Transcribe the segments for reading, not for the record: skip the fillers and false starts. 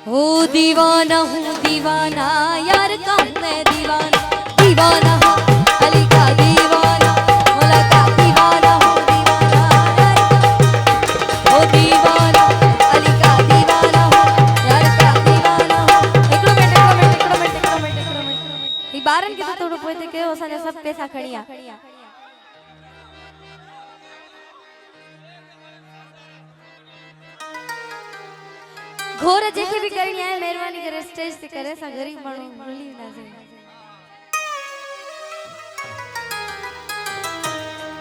हो दीवाना हूँ दीवाना यार का हूँ मैं दीवाना, दीवाना हूँ अली का दीवाना, मौला का दीवाना हूँ दीवाना यार का, हो दीवाना अली का दीवाना हूँ यार का दीवाना हूँ। एक मिनट ही बारन के तो रुपए थे के ओसा ने सब पैसा खड़िया घोर जेके भी करनी है मेहरबानी करे स्टेज से करे सा गरीब माण्हू भूली ना से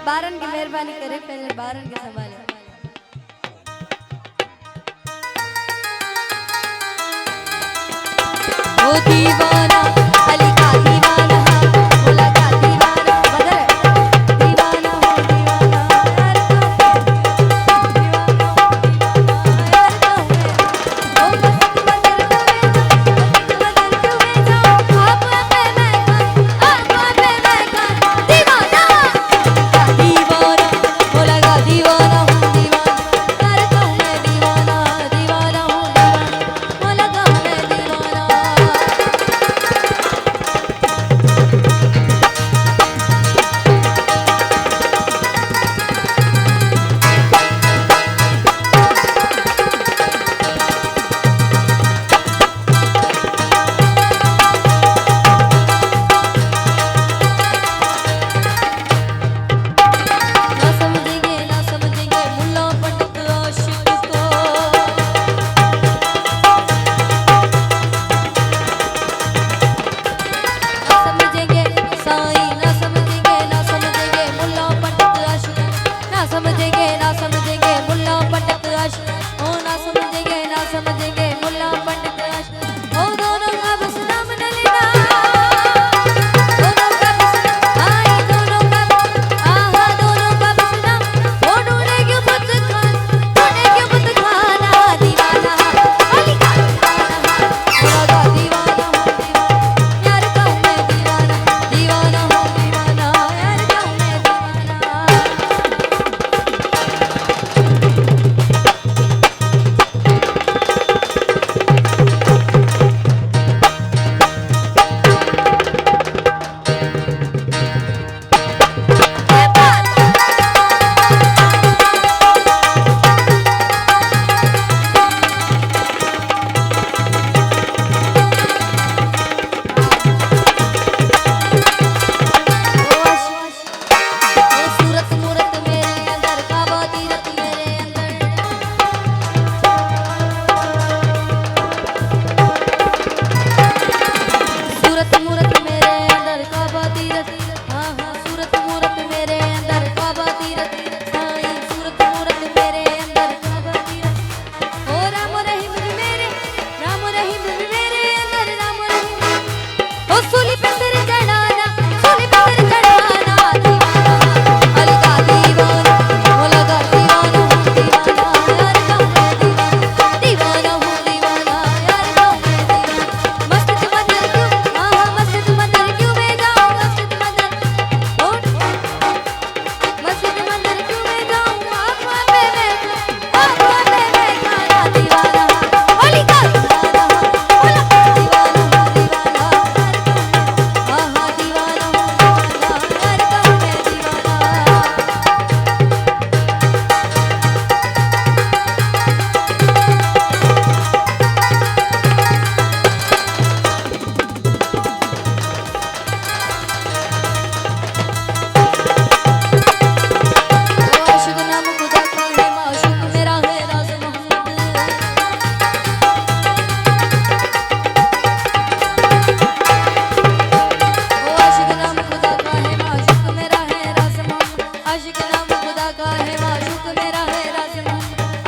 बारन की मेहरबानी करे पहले बारन के संभाले ओ दीवाना अली का दीवाना मौला का दीवाना बदर दीवाना हो दीवाना यार का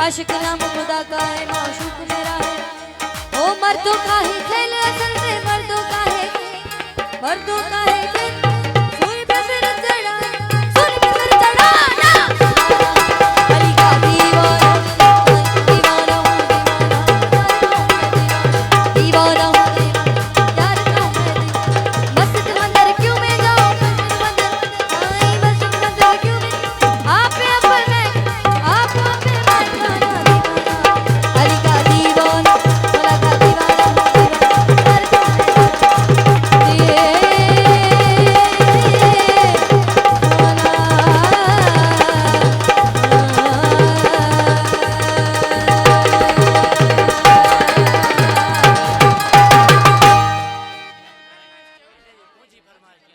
आशिक नाम खुदा का है माशूक मेरा है। ओ मर्दों का है खेल असल में मर्दों का है खेल